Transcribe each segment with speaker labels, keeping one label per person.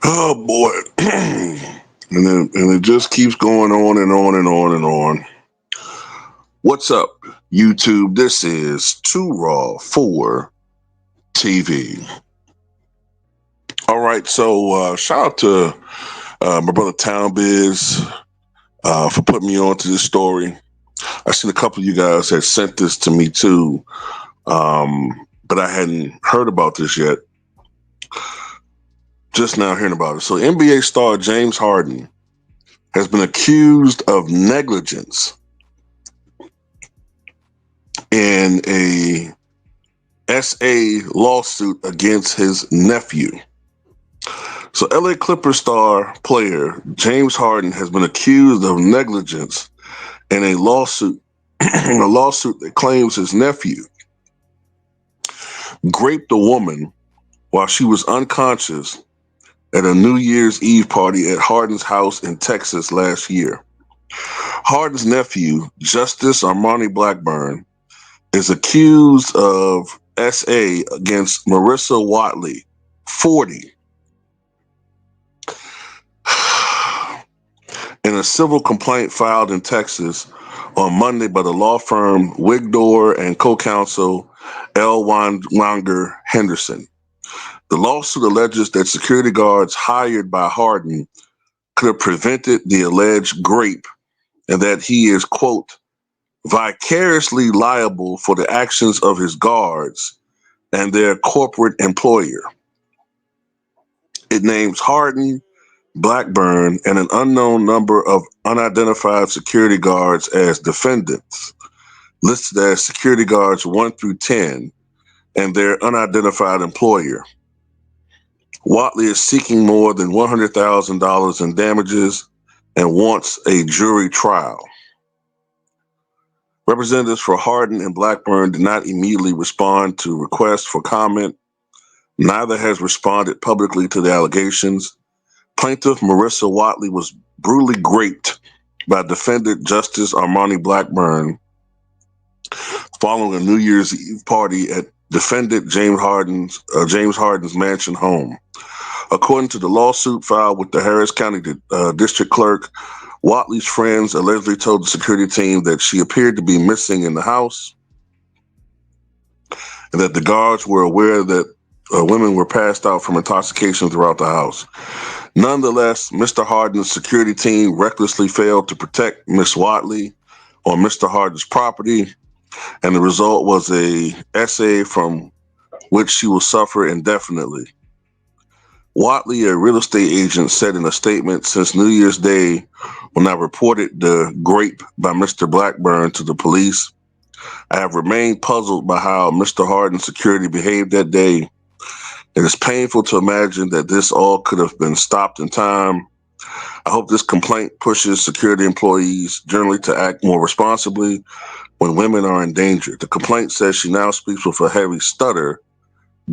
Speaker 1: Oh boy. And it just keeps going on and on and on and on. What's up, YouTube? This is Too Raw for TV. All right, so shout out to my brother Town Biz for putting me on to this story. I seen a couple of you guys had sent this to me too, but I hadn't heard about this yet. Just now hearing about it. So NBA star James Harden has been accused of negligence in a SA lawsuit against his nephew. So LA Clippers star player James Harden has been accused of negligence in a lawsuit that claims his nephew raped a woman while she was unconscious at a New Year's Eve party at Harden's house in Texas last year. Harden's nephew, Justice Armani Blackburn, is accused of SA against Marissa Watley, 40, in a civil complaint filed in Texas on Monday by the law firm Wigdor and co-counsel L. Wanger Henderson. The lawsuit alleges that security guards hired by Harden could have prevented the alleged rape and that he is, quote, vicariously liable for the actions of his guards and their corporate employer. It names Harden, Blackburn, and an unknown number of unidentified security guards as defendants, listed as security guards 1 through 10, and their unidentified employer. Watley is seeking more than $100,000 in damages and wants a jury trial. Representatives for Harden and Blackburn did not immediately respond to requests for comment. Neither has responded publicly to the allegations. Plaintiff Marissa Watley was brutally raped by defendant Justice Armani Blackburn following a New Year's Eve party at defendant James Harden's mansion home. According to the lawsuit filed with the Harris County District Clerk, Watley's friends allegedly told the security team that she appeared to be missing in the house and that the guards were aware that women were passed out from intoxication throughout the house. Nonetheless, Mr. Harden's security team recklessly failed to protect Miss Watley on Mr. Harden's property, and the result was a SA from which she will suffer indefinitely. Watley, a real estate agent, said in a statement, since New Year's Day, when I reported the rape by Mr. Blackburn to the police, I have remained puzzled by how Mr. Harden's security behaved that day. It is painful to imagine that this all could have been stopped in time. I hope this complaint pushes security employees generally to act more responsibly when women are in danger. The complaint says she now speaks with a heavy stutter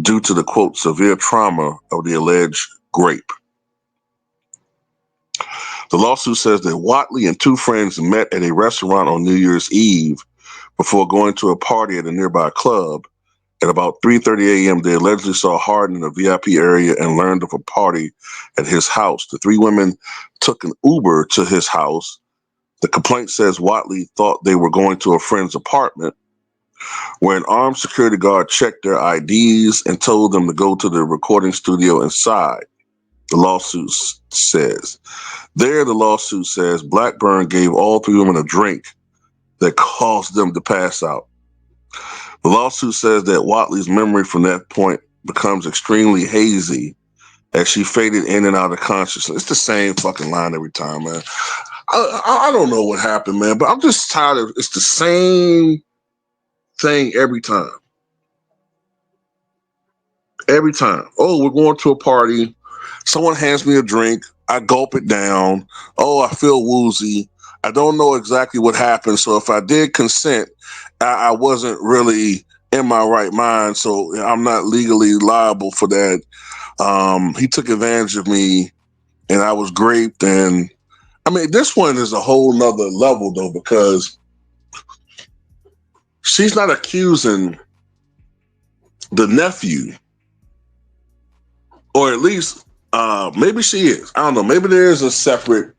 Speaker 1: due to the, quote, severe trauma of the alleged rape. The lawsuit says that Watley and two friends met at a restaurant on New Year's Eve before going to a party at a nearby club. At about 3:30 a.m., they allegedly saw Harden in a VIP area and learned of a party at his house. The three women took an Uber to his house. The complaint says Watley thought they were going to a friend's apartment, where an armed security guard checked their IDs and told them to go to the recording studio inside, the lawsuit says. There, the lawsuit says Blackburn gave all three women a drink that caused them to pass out. The lawsuit says that Watley's memory from that point becomes extremely hazy as she faded in and out of consciousness. It's the same fucking line every time, man. I don't know what happened, man, but I'm just tired of it's the same thing every time. Every time. Oh, we're going to a party. Someone hands me a drink. I gulp it down. Oh, I feel woozy. I don't know exactly what happened. So if I did consent, I wasn't really in my right mind. So I'm not legally liable for that. He took advantage of me and I was raped. And I mean, this one is a whole nother level though, because she's not accusing the nephew, or at least Maybe she is. I don't know. Maybe there is a separate.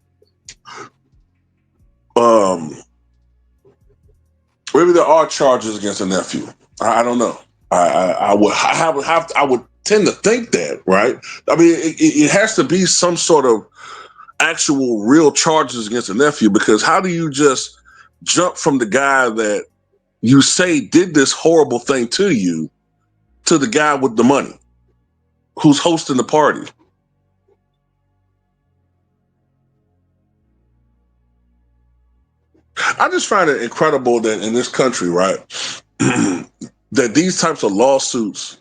Speaker 1: Um, Maybe there are charges against a nephew. I don't know. I would tend to think that, right? I mean, it has to be some sort of actual real charges against a nephew, because how do you just jump from the guy that you say did this horrible thing to you to the guy with the money who's hosting the party? I just find it incredible that in this country, right, that these types of lawsuits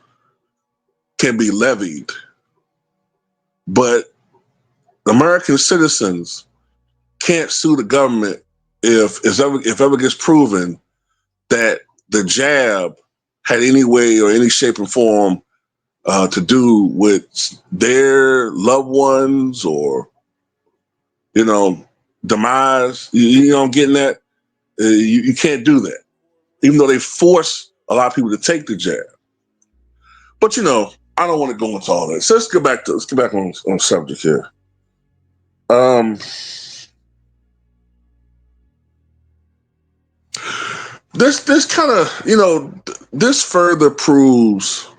Speaker 1: can be levied, but American citizens can't sue the government if ever gets proven that the jab had any way or any shape or form to do with their loved ones or you know demise. You know, I'm getting that. You can't do that, even though they force a lot of people to take the jab. But I don't want to go into all that. So let's get back on subject here. Um, this kind of this further proves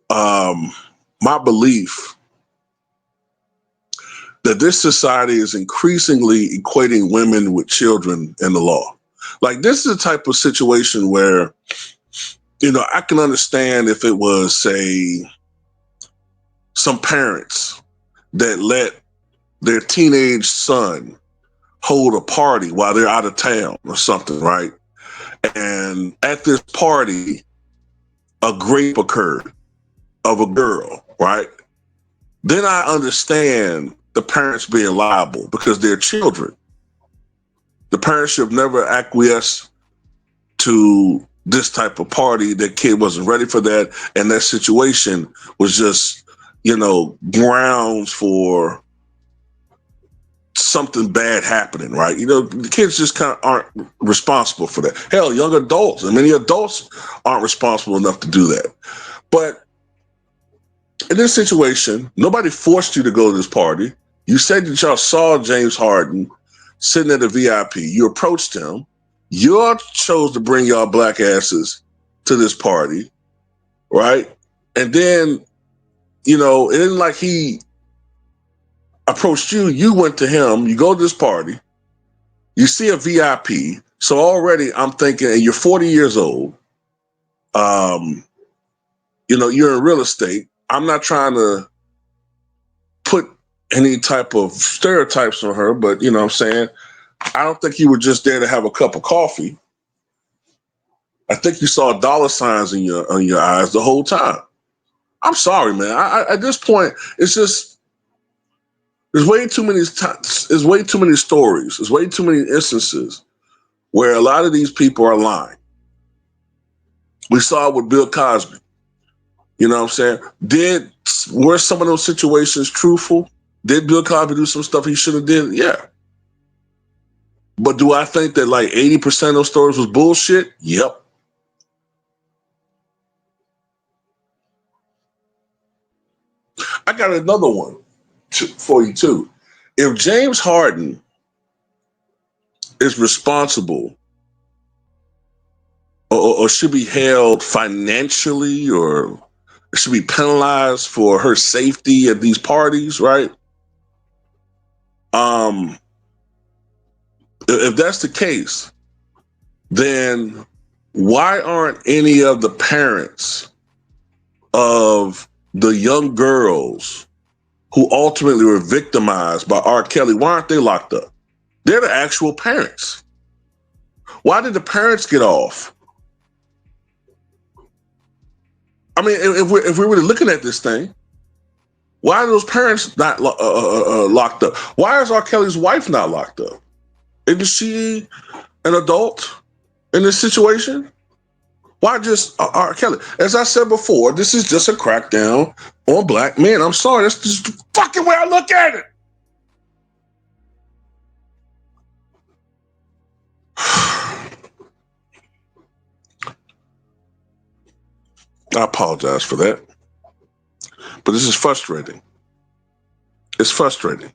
Speaker 1: um, my belief that this society is increasingly equating women with children in the law. Like, this is a type of situation where I can understand if it was, say, some parents that let their teenage son hold a party while they're out of town or something, right? And at this party, a grape occurred of a girl, right? Then I understand the parents being liable because they're children. The parents should have never acquiesced to this type of party. That kid wasn't ready for that, and that situation was just, grounds for something bad happening, right? The kids just kind of aren't responsible for that. Hell, young adults and many adults aren't responsible enough to do that. But in this situation, nobody forced you to go to this party. You said that y'all saw James Harden sitting at a VIP. You approached him. You chose to bring y'all black asses to this party, right? And then, it isn't like he approached you. You went to him. You go to this party. You see a VIP. So already I'm thinking, and you're 40 years old. You're in real estate. I'm not trying to put any type of stereotypes on her, but you know what I'm saying? I don't think you were just there to have a cup of coffee. I think you saw dollar signs in your eyes the whole time. I'm sorry, man. At this point, it's just there's way too many there's way too many stories. There's way too many instances where a lot of these people are lying. We saw it with Bill Cosby. You know what I'm saying? Were some of those situations truthful? Did Bill Cosby do some stuff he should have did? Yeah. But do I think that like 80% of those stories was bullshit? Yep. I got another one for you too. If James Harden is responsible or should be held financially or should be penalized for her safety at these parties, right? Um, if that's the case, then why aren't any of the parents of the young girls who ultimately were victimized by R. Kelly, why aren't they locked up? They're the actual parents. Why did the parents get off? I mean, if we're really looking at this thing, why are those parents not locked up? Why is R. Kelly's wife not locked up? Isn't she an adult in this situation? Why just R. Kelly? As I said before, this is just a crackdown on black men. I'm sorry, that's just the fucking way I look at it. I apologize for that, but this is frustrating. It's frustrating,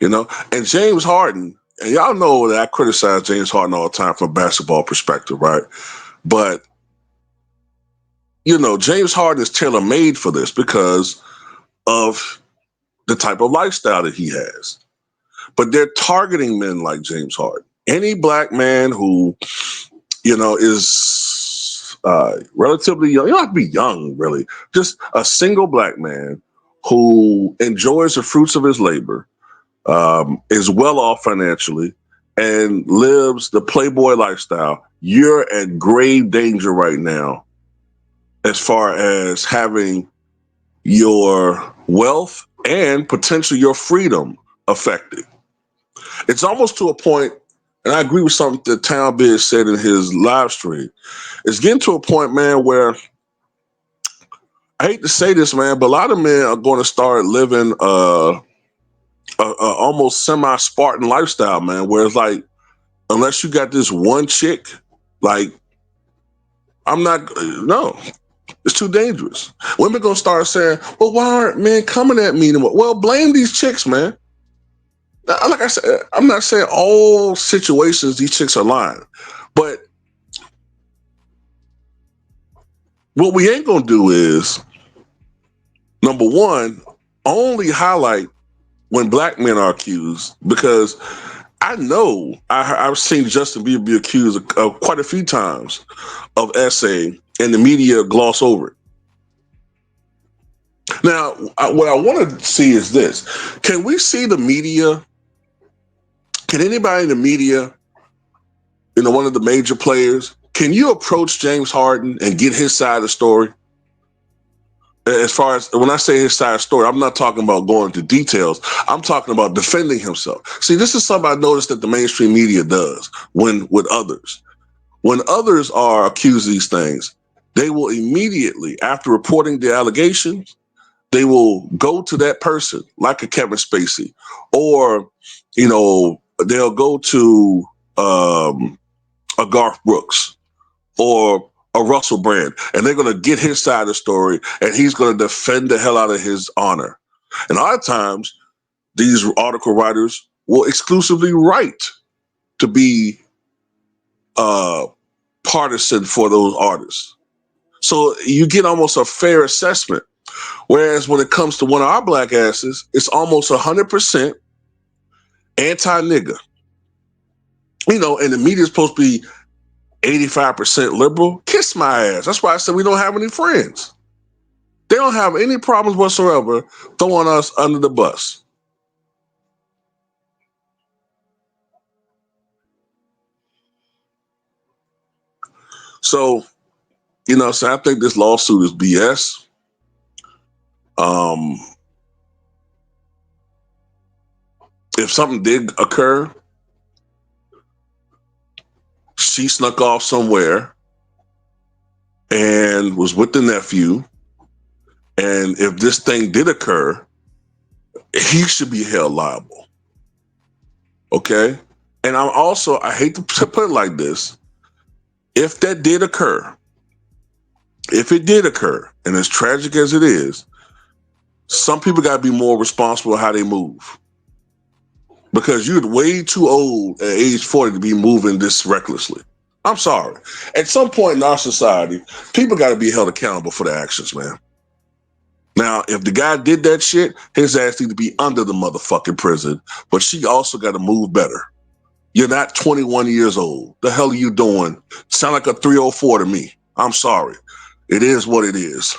Speaker 1: you know. And James Harden, and y'all know that I criticize James Harden all the time from a basketball perspective, right? But you know, James Harden is tailor made for this because of the type of lifestyle that he has. But they're targeting men like James Harden. Any black man who, you know, is relatively young, you don't have to be young, really, just a single black man who enjoys the fruits of his labor, is well off financially, and lives the playboy lifestyle. You're in grave danger right now as far as having your wealth and potentially your freedom affected. It's almost to a point, and I agree with something that Town Biz said in his live stream. It's getting to a point, man, where I hate to say this, man, but a lot of men are going to start living a almost semi-Spartan lifestyle, man, where it's like, unless you got this one chick, like, I'm not, no, it's too dangerous. Women going to start saying, well, why aren't men coming at me anymore? Well, blame these chicks, man. Like I said, I'm not saying all situations these chicks are lying, but what we ain't gonna do is, number one, only highlight when black men are accused, because I know I've seen Justin Bieber be accused of quite a few times of essay, and the media gloss over it. Now, what I want to see is this: can we see the media? Can anybody in the media, you know, one of the major players, can you approach James Harden and get his side of the story? As far as when I say his side of the story, I'm not talking about going into details. I'm talking about defending himself. See, this is something I noticed that the mainstream media does when with others. When others are accused of these things, they will immediately, after reporting the allegations, they will go to that person, like a Kevin Spacey, or, you know, they'll go to a Garth Brooks or a Russell Brand, and they're going to get his side of the story, and he's going to defend the hell out of his honor. And a lot of times, these article writers will exclusively write to be partisan for those artists. So you get almost a fair assessment. Whereas when it comes to one of our black asses, it's almost 100% anti-nigga. You know, and the media is supposed to be 85% liberal. Kiss my ass. That's why I said we don't have any friends. They don't have any problems whatsoever throwing us under the bus. So, you know, so I think this lawsuit is BS. Um, if something did occur, she snuck off somewhere and was with the nephew. And if this thing did occur, he should be held liable. Okay? And I hate to put it like this, if that did occur, if it did occur, and as tragic as it is, some people got to be more responsible how they move. Because you're way too old at age 40 to be moving this recklessly. I'm sorry. At some point in our society, people got to be held accountable for their actions, man. Now, if the guy did that shit, his ass need to be under the motherfucking prison. But she also got to move better. You're not 21 years old. The hell are you doing? Sound like a 304 to me. I'm sorry. It is what it is.